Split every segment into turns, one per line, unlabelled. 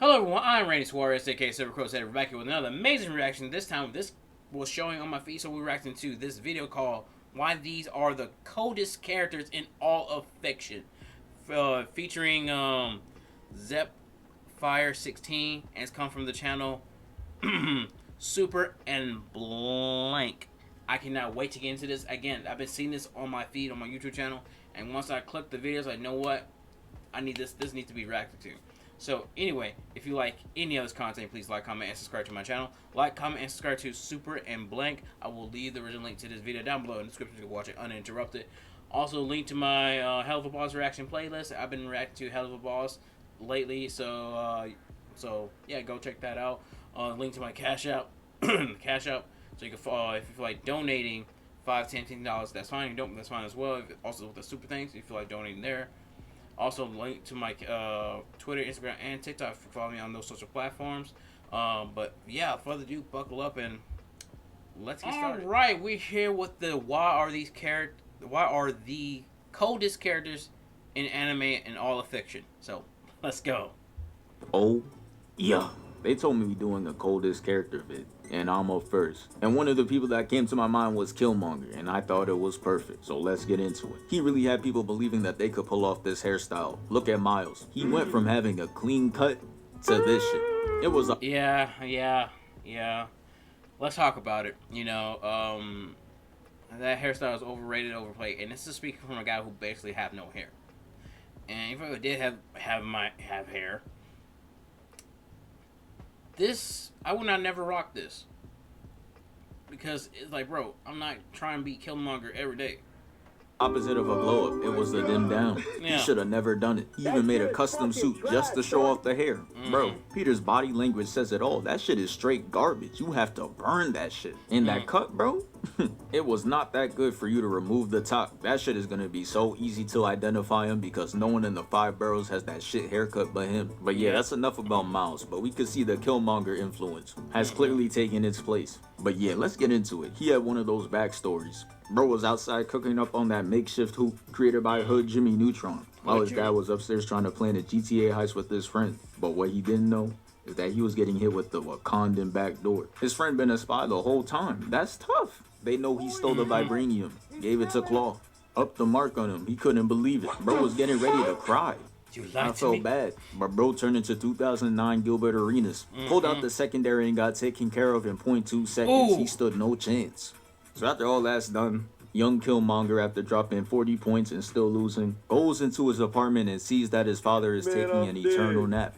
Hello everyone, I'm Randy Suarez, aka Silva Crow Reacts, back here with another amazing reaction. This time, this was showing on my feed, so we're reacting to this video called "Why These Are the Coldest Characters in All of Fiction," featuring Zep Fire 16, and it's come from the channel Super and Blank. I cannot wait to get into this. Again, I've been seeing this on my feed on my YouTube channel, and once I click the videos, I know what I need. This needs to be reacted to. So anyway, if you like any of this content, please like, comment, and subscribe to my channel. Like, comment, and subscribe to Super and Blank. I will leave the original link to this video down below in the description so you can watch it uninterrupted. Also, link to my Helluva Boss reaction playlist. I've been reacting to Helluva Boss lately, so yeah, go check that out. Link to my Cashapp, Cashapp, so you can if you feel like donating $5, $10, $10, that's fine. You don't, that's fine as well. Also with the super things, if you feel like donating there. Also, link to my Twitter, Instagram, and TikTok if you follow me on those social platforms. But yeah, further ado, buckle up and let's get started. All right, we're here with the why are the coldest characters in anime and all of fiction. So let's go.
Oh, yeah. They told me we doing a coldest character vid, and I'm up first. And one of the people that came to my mind was Killmonger, and I thought it was perfect, so let's get into it. He really had people believing that they could pull off this hairstyle. Look at Miles. He went from having a clean cut to this shit. It was a
yeah. Let's talk about it. You know, that hairstyle is overrated, overplayed, and this is speaking from a guy who basically have no hair. And if I did have hair, I would not never rock this, because it's like, bro, I'm not trying to be Killmonger every day.
opposite of a blow up. It was a dim down.
Yeah.
He should have never done it. He even made a custom suit just to show off the hair. Bro, Peter's body language says it all. That shit is straight garbage. You have to burn that shit. And that cut, bro, it was not that good for you to remove the top. That shit is gonna be so easy to identify him because no one in the 5 boroughs has that shit haircut but him. But yeah, that's enough about Miles. But we could see the Killmonger influence has clearly taken its place. But yeah, let's get into it. He had one of those backstories. Bro was outside cooking up on that makeshift hoop created by Hood Jimmy Neutron, while his dad was upstairs trying to plan a GTA heist with his friend. But what he didn't know is that he was getting hit with the Wakandan backdoor. His friend been a spy the whole time. That's tough. They know he stole the vibranium, gave it to Claw, upped the mark on him. He couldn't believe it. Bro was getting ready to cry. I felt bad, but bro turned into 2009 Gilbert Arenas, pulled out the secondary and got taken care of in 0.2 seconds. He stood no chance. So after all that's done, young Killmonger, after dropping 40 points and still losing, goes into his apartment and sees that his father is taking an eternal nap.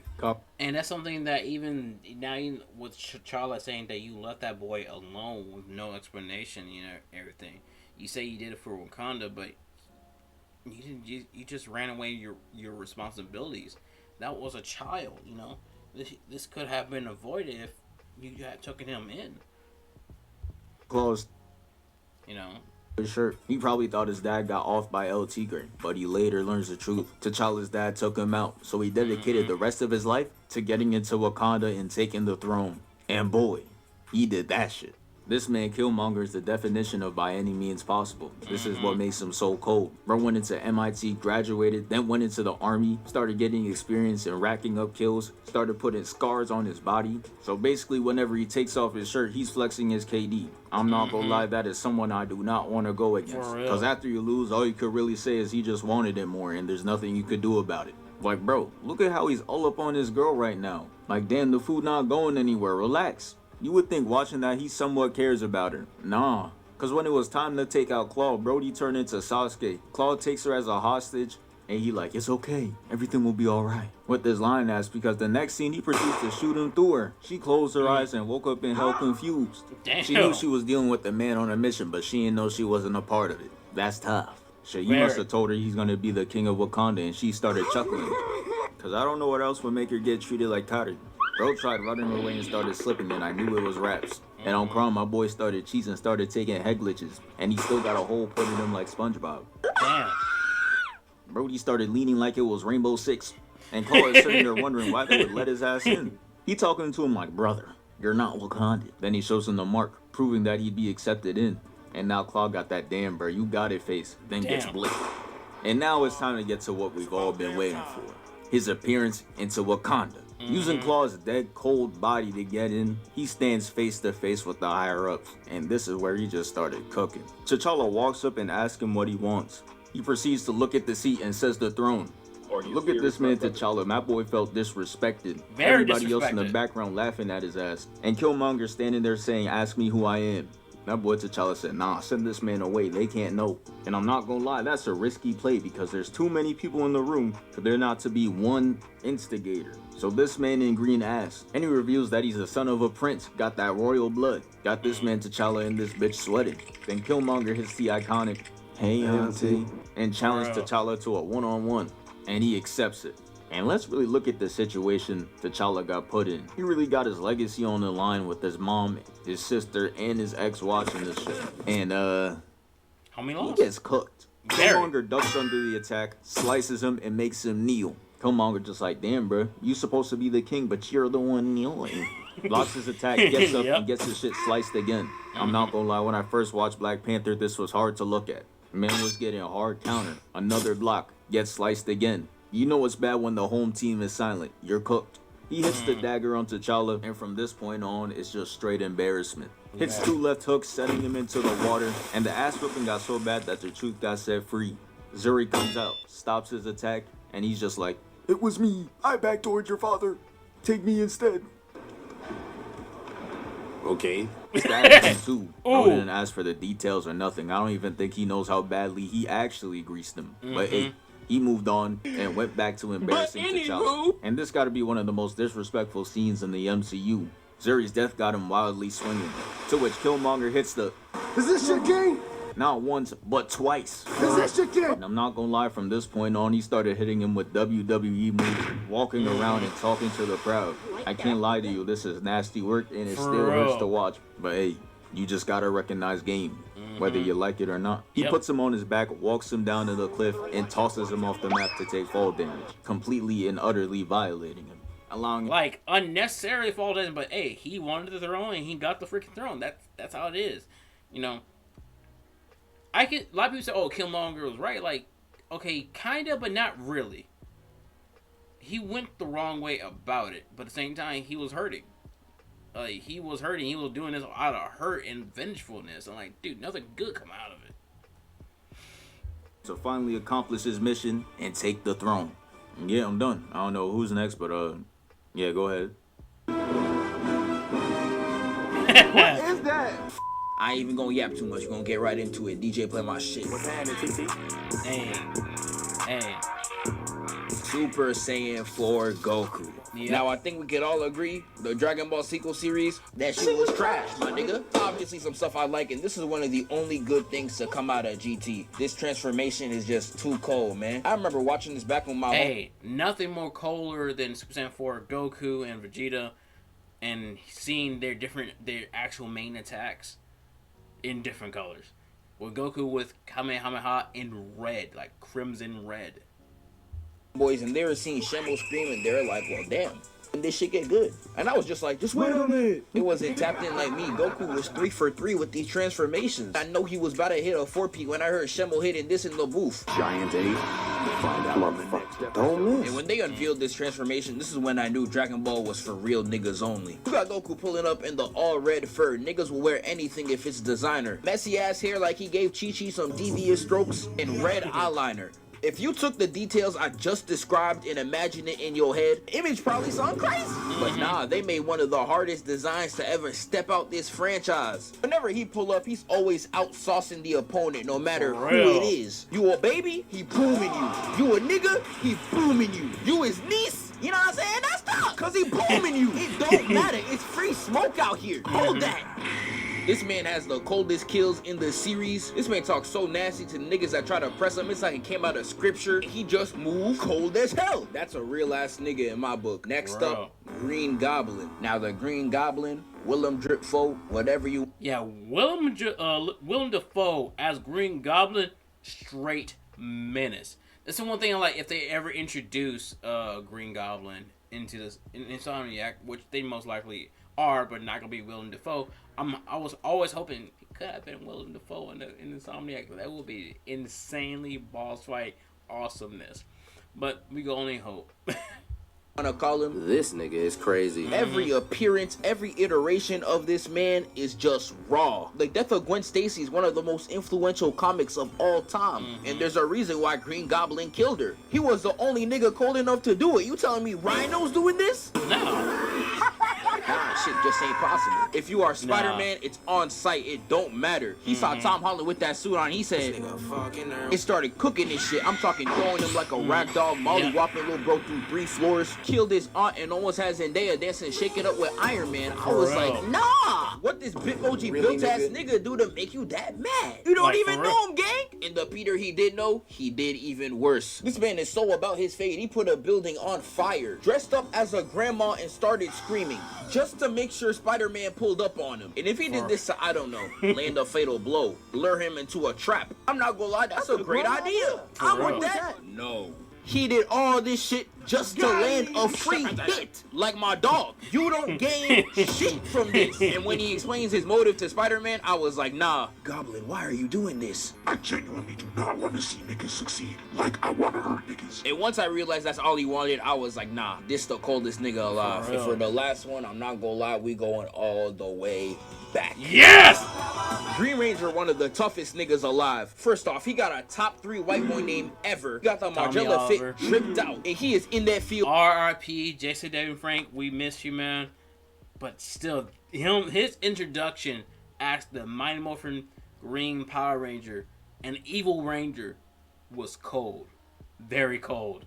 And that's something that even now, with Charlotte saying that you left that boy alone with no explanation, you know, everything. You say you did it for Wakanda, but you didn't. You just ran away your responsibilities. That was a child, you know. This could have been avoided if you had taken him in.
Closed.
You know.
His shirt. He probably thought his dad got off by El Tigre, but he later learns the truth. T'Challa's dad took him out, so he dedicated the rest of his life to getting into Wakanda and taking the throne. And boy, he did that shit. This man Killmonger is the definition of by any means possible. This is what makes him so cold. Bro went into MIT, graduated, then went into the army, started getting experience and racking up kills, started putting scars on his body. So basically whenever he takes off his shirt, he's flexing his KD. I'm not gonna lie, that is someone I do not want to go against. Because after you lose, all you could really say is he just wanted it more and there's nothing you could do about it. Like, bro, look at how he's all up on his girl right now. Like, damn, the food not going anywhere, relax. You would think watching that he somewhat cares about her. Nah, cause when it was time to take out Claw, Brody turned into Sasuke. Claw takes her as a hostage, and he like, it's okay, everything will be alright. With this line ass, because the next scene he proceeds to shoot him through her. She closed her eyes and woke up in hell confused.
Damn.
She knew she was dealing with a man on a mission, but she didn't know she wasn't a part of it. That's tough. Shit, you must have told her he's gonna be the king of Wakanda, and she started chuckling. Cause I don't know what else would make her get treated like Carter. Bro tried running away and started slipping, and I knew it was raps. And on Chrome, my boy started cheats and started taking head glitches, and he still got a hole put in him like SpongeBob.
Damn.
Brody started leaning like it was Rainbow Six, and Claw is sitting there wondering why they would let his ass in. He talking to him like, brother, you're not Wakanda. Then he shows him the mark, proving that he'd be accepted in. And now Claw got that damn bro, you got it face, then gets blicked. And now it's time to get to what we've all been waiting for. His appearance into Wakanda. Using Claw's dead cold body to get in, he stands face to face with the higher ups, and this is where he just started cooking. T'Challa walks up and asks him what he wants. He proceeds to look at the seat and says the throne. Look at this man T'Challa, my boy felt disrespected. Everybody else in the background laughing at his ass. And Killmonger standing there saying, ask me who I am. That boy T'Challa said, nah, send this man away, they can't know. And I'm not gonna lie, that's a risky play because there's too many people in the room for there not to be one instigator. So this man in green asks, and he reveals that he's the son of a prince, got that royal blood. Got this man T'Challa and this bitch sweating. Then Killmonger hits the iconic, hey auntie, and challenged T'Challa to a one-on-one, and he accepts it. And let's really look at the situation T'Challa got put in. He really got his legacy on the line with his mom, his sister, and his ex watching this shit. And he gets cooked. Killmonger ducks under the attack, slices him, and makes him kneel. Killmonger just like, damn bro, you supposed to be the king, but you're the one kneeling. Blocks his attack, gets up, and gets his shit sliced again. I'm not gonna lie, when I first watched Black Panther, this was hard to look at. Man was getting a hard counter. Another block, gets sliced again. You know it's bad when the home team is silent. You're cooked. He hits the dagger on T'Challa, and from this point on, it's just straight embarrassment. Hits 2 left hooks, setting him into the water, and the ass whipping got so bad that the truth got set free. Zuri comes out, stops his attack, and he's just like, it was me. I backdoored your father. Take me instead. Okay. Stabs him too. Bro didn't ask for the details or nothing. I don't even think he knows how badly he actually greased him. But hey, he moved on and went back to embarrassing T'Challa. And this gotta be one of the most disrespectful scenes in the MCU. Zuri's death got him wildly swinging. To which Killmonger hits the, is this your king? Not once, but twice. Is this your king? And I'm not gonna lie, from this point on, he started hitting him with WWE moves, walking around and talking to the crowd. I can't lie to you, this is nasty work and it still hurts to watch. But hey, you just gotta recognize game, whether you like it or not. He puts him on his back, walks him down to the cliff, and tosses him off the map to take fall damage, completely and utterly violating him. Allowing
like unnecessary fall damage, but hey, he wanted the throne and he got the freaking throne. That's how it is, you know. A lot of people say, oh, Killmonger was right. Like, okay, kinda, but not really. He went the wrong way about it, but at the same time, he was hurting. He was hurting. He was doing this out of hurt and vengefulness. I'm like, dude, nothing good come out of it.
To finally accomplish his mission and take the throne. And yeah, I'm done. I don't know who's next, but yeah, go ahead.
What is that?
I ain't even gonna yap too much. You're gonna get right into it. DJ, play my shit.
What's happening, TT?
Hey.
Super Saiyan 4 Goku.
Yep.
Now, I think we could all agree, the Dragon Ball sequel series, that shit was trash, my nigga. Obviously, some stuff I like, and this is one of the only good things to come out of GT. This transformation is just too cold, man. I remember watching this back on my
Hey, nothing more colder than Super Saiyan 4 Goku and Vegeta, and seeing their actual main attacks in different colors. With Goku with Kamehameha in red, like crimson red.
boys, and they were seeing Shenmue scream, and they're like, well, damn, and this shit get good. And I was just like, just wait a minute. It wasn't tapped in like me. Goku was 3 for 3 with these transformations. I know he was about to hit a 4P when I heard Shenmue hitting this in the booth.
Giant 8. Find out on the next episode. Don't miss.
And when they unveiled this transformation, this is when I knew Dragon Ball was for real niggas only. You got Goku pulling up in the all red fur. Niggas will wear anything if it's designer. Messy ass hair like he gave Chi-Chi some devious strokes, and red eyeliner. If you took the details I just described and imagined it in your head, image probably sound crazy. But nah, they made one of the hardest designs to ever step out this franchise. Whenever he pull up, he's always out-saucing the opponent, no matter who it is. You a baby? He booming you. You a nigga? He booming you. You his niece? You know what I'm saying? That's tough, cause he booming you. It don't matter. It's free smoke out here. Hold that. This man has the coldest kills in the series. This man talks so nasty to niggas that try to press him. It's like he came out of scripture. He just moved cold as hell. That's a real ass nigga in my book. Next up, Green Goblin. Now the Green Goblin, Willem Dafoe, whatever you...
Yeah, Willem Dafoe as Green Goblin, straight menace. That's the one thing I like, if they ever introduce Green Goblin into this Insomniac, which they most likely are, but not gonna be Willem Dafoe. I was always hoping it could have been Willem Dafoe in Insomniac. That would be insanely boss fight awesomeness. But we can only hope.
wanna call him.
This nigga is crazy.
Every appearance, every iteration of this man is just raw. The death of Gwen Stacy is one of the most influential comics of all time. And there's a reason why Green Goblin killed her. He was the only nigga cold enough to do it. You telling me Rhino's doing this?
No.
Nah, shit just ain't possible. If you are Spider-Man, it's on site. It don't matter. He saw Tom Holland with that suit on. He said, it started cooking this shit. I'm talking throwing him like a rag doll, molly-whopping little bro through 3 floors, killed his aunt, and almost has Zendaya dancing Shake It Up with Iron Man. I was like, nah! What this Bitmoji built-ass nigga do to make you that mad? You don't even know him, gang? And the Peter he did know, he did even worse. This man is so about his fate, he put a building on fire, dressed up as a grandma and started screaming, just to make sure Spider-Man pulled up on him. And if he did this to, I don't know, land a fatal blow, lure him into a trap, I'm not gonna lie, that's a great idea. I want that. No. He did all this shit just to land a free hit, like my dog. You don't gain shit from this. And when he explains his motive to Spider-Man, I was like, nah, Goblin, why are you doing this?
I genuinely do not want to see niggas succeed like I want to hurt niggas.
And once I realized that's all he wanted, I was like, nah, this the coldest nigga alive. And for the last one, I'm not gonna lie, we going all the way back.
Yes!
Green Ranger, one of the toughest niggas alive. First off, he got a top 3 white boy name ever. He got the Margiela fit tripped out, and he is in that field.
R.I.P. Jason David Frank, we miss you, man. But still, his introduction as the Mighty Morphin Green Power Ranger, an evil ranger, was cold. Very cold.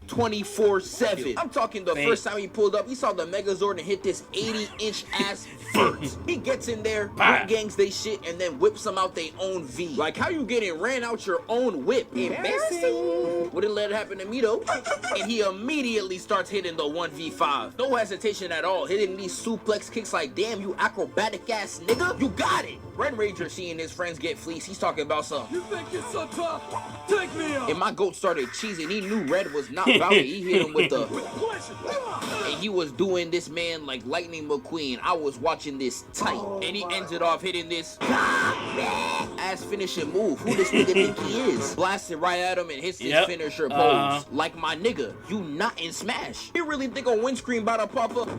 24/7. I'm talking the first time he pulled up, he saw the Megazord and hit this 80-inch ass vert. He gets in there, gangs they shit, and then whips them out their own V. Like, how you getting ran out your own whip? Embarrassing. Wouldn't let it happen to me though. And he immediately starts hitting the 1v5. No hesitation at all, hitting these suplex kicks like, damn, you acrobatic ass nigga. You got it. Red Ranger seeing his friends get fleeced, he's talking about some, you think you're so tough? Take me out. And my goat started cheesing. He knew Red was not about it. He hit him with the, and he was doing this man like Lightning McQueen. I was watching this tight, and he ends it off hitting this ass finishing move. Who this nigga think he is? Blasted right at him and hits his finisher pose. Like, my nigga, you not in Smash. You really think a windscreen about to pop up?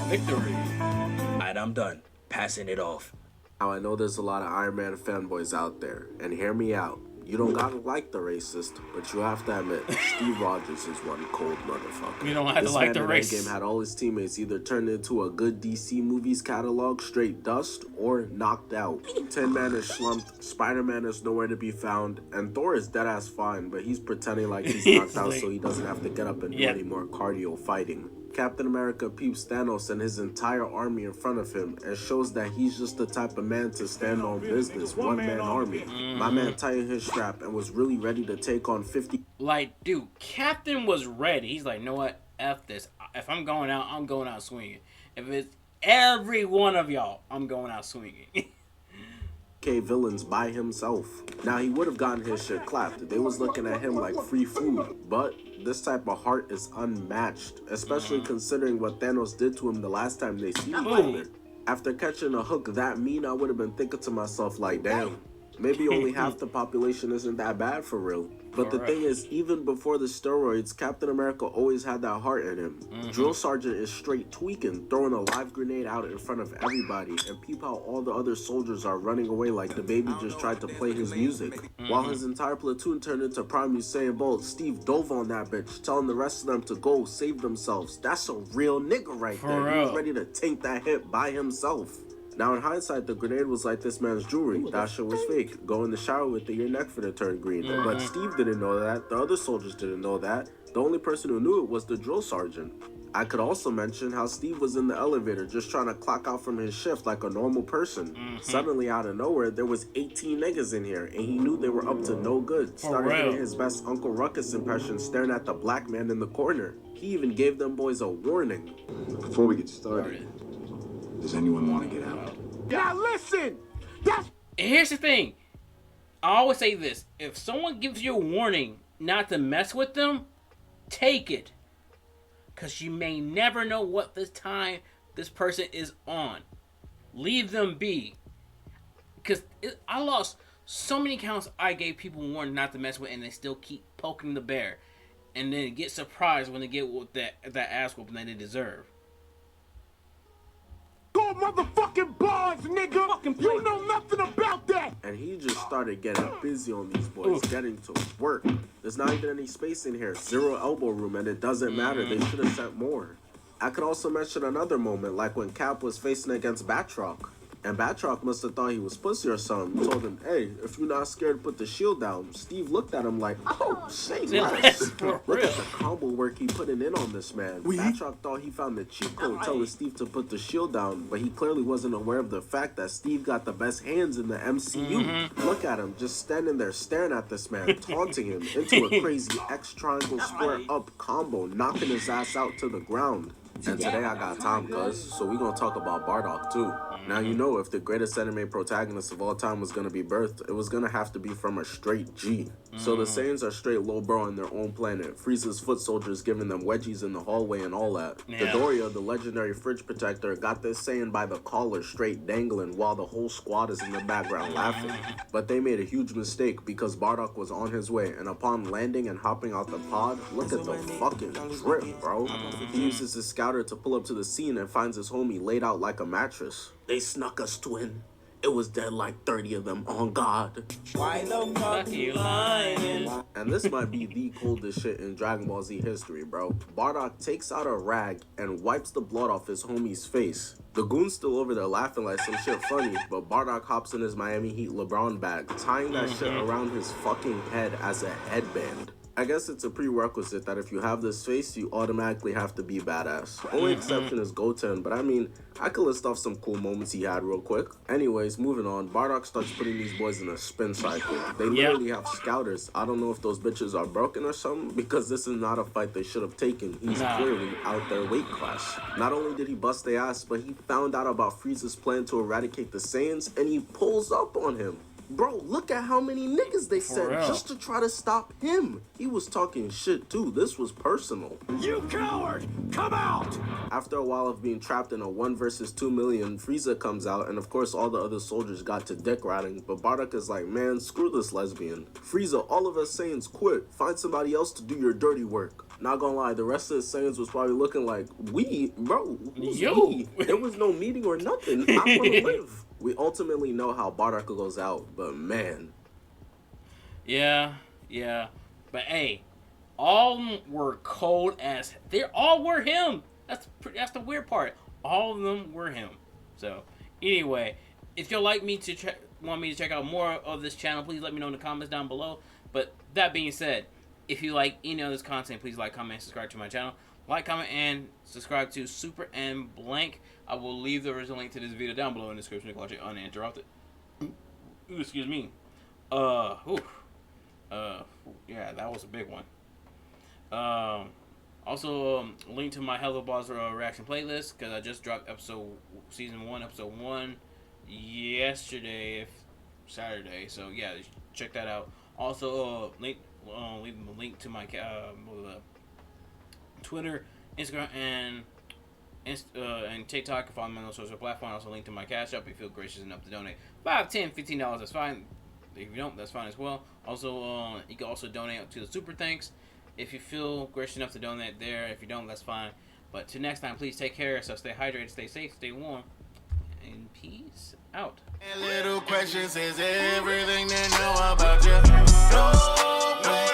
Victory.
Alright, I'm done. Passing it off.
Now, I know there's a lot of Iron Man fanboys out there, and hear me out. You don't gotta like the racist, but you have to admit, Steve Rogers is one cold motherfucker.
You don't have to like the racist.
This man in Endgame had all his teammates either turned into a good DC movies catalog, straight dust, or knocked out. Tin Man is slumped, Spider-Man is nowhere to be found, and Thor is deadass fine, but he's pretending like he's knocked out so he doesn't have to get up and do any more cardio fighting. Captain America peeps Thanos and his entire army in front of him and shows that he's just the type of man to stand on business, one-man army. My man tightened his strap and was really ready to take on 50.
Like, dude, Captain was ready. He's like, you know what? F this. If I'm going out swinging. If it's every one of y'all, I'm going out swinging.
Villains by himself. Now, he would have gotten his shit clapped. They was looking at him like free food, but this type of heart is unmatched, especially considering what Thanos did to him the last time they seen him. After catching a hook that mean, I would have been thinking to myself like, damn, maybe only half the population isn't that bad for real. But the thing is, even before the steroids, Captain America always had that heart in him. Drill Sergeant is straight tweaking, throwing a live grenade out in front of everybody, and peep how all the other soldiers are running away like the baby just tried to play his music. While his entire platoon turned into Prime Usain Bolt, Steve dove on that bitch, telling the rest of them to go save themselves. That's a real nigga right there. He was ready to tank that hit by himself. Now, in hindsight, the grenade was like this man's jewelry. That shit was fake. Go in the shower with it, your neck finna turn green. But Steve didn't know that. The other soldiers didn't know that. The only person who knew it was the drill sergeant. I could also mention how Steve was in the elevator just trying to clock out from his shift like a normal person. Suddenly, out of nowhere, there was 18 niggas in here, and he knew they were up to no good. Started hitting his best Uncle Ruckus impression, staring at the black man in the corner. He even gave them boys a warning.
Before we get started, does anyone want to get out?
Now listen!
And here's the thing. I always say this. If someone gives you a warning not to mess with them, take it. Because you may never know what time this person is on. Leave them be. Because I lost so many accounts I gave people warning not to mess with, and they still keep poking the bear. and then get surprised when they get with that ass whooping that they deserve.
Go motherfucking bars, nigga! You know nothing about that!
And he just started getting busy on these boys, getting to work. There's not even any space in here. 0 elbow room, and it doesn't matter. They should have sent more. I could also mention another moment, like when Cap was facing against Batroc. And Batroc must have thought he was pussy or something. Told him, hey, if you're not scared, put the shield down. Steve looked at him like, oh, say less. Look at the combo work he putting in on this man. Batroc thought he found the cheat code telling Steve to put the shield down, but he clearly wasn't aware of the fact that Steve got the best hands in the MCU. Look at him, just standing there staring at this man, taunting him into a crazy X triangle square up combo, knocking his ass out to the ground. And today I got time, cuz, so we gonna talk about Bardock too. Now you know if the greatest anime protagonist of all time was gonna be birthed, it was gonna have to be from a straight G. So the Saiyans are straight low bro on their own planet. Frieza's foot soldiers giving them wedgies in the hallway and all that.
Yeah.
Doria, the legendary fridge protector, got this Saiyan by the collar straight dangling while the whole squad is in the background laughing. But they made a huge mistake because Bardock was on his way, and upon landing and hopping out the pod, look at the fucking drip, bro. He uses his scouter to pull up to the scene and finds his homie laid out like a mattress. They snuck us, twin. It was dead like 30 of them, on God.
Why the fuck you lying?
And this might be the coldest shit in Dragon Ball Z history, bro. Bardock takes out a rag and wipes the blood off his homie's face. The goon's still over there laughing like some shit funny, but Bardock hops in his Miami Heat LeBron bag, tying that shit around his fucking head as a headband. I guess it's a prerequisite that if you have this face, you automatically have to be badass. Only exception is Goten, but I mean, I could list off some cool moments he had real quick. Anyways, moving on, Bardock starts putting these boys in a spin cycle. They literally have scouters. I don't know if those bitches are broken or something, because this is not a fight they should have taken. He's clearly out their weight class. Not only did he bust their ass, but he found out about Frieza's plan to eradicate the Saiyans, and he pulls up on him. Bro, look at how many niggas they sent just to try to stop him. He was talking shit too. This was personal.
You coward! Come out!
After a while of being trapped in a 1 versus 2 million, Frieza comes out, and of course all the other soldiers got to dick riding, but Bardock is like, man, screw this lesbian. Frieza, all of us Saiyans quit. Find somebody else to do your dirty work. Not gonna lie, the rest of the Saiyans was probably looking like, we? Bro, who's we? There was no meeting or nothing. I wanna live. We ultimately know how Bardock goes out, but man.
Yeah. But hey, all of them were cold as... They all were him. That's the weird part. All of them were him. So, anyway, if you'd like me to want me to check out more of this channel, please let me know in the comments down below. But that being said, if you like any of this content, please like, comment, and subscribe to my channel. Like, comment, and subscribe to Super and Blank. I will leave the original link to this video down below in the description to watch it uninterrupted. Ooh, excuse me. Yeah, that was a big one. Also, link to my Helluva reaction playlist, because I just dropped season 1, episode 1 yesterday, Saturday. So yeah, check that out. Also, leave a link to my Twitter, Instagram, and TikTok. Follow me on those social platforms. Also, link to my Cashapp if you feel gracious enough to donate $5, $10, $15. That's fine. If you don't, that's fine as well. Also, you can also donate up to the Super Thanks if you feel gracious enough to donate there. If you don't, that's fine. But till next time, please take care of yourself. Stay hydrated, stay safe, stay warm, and peace out.
Little questions is everything they know about you. No.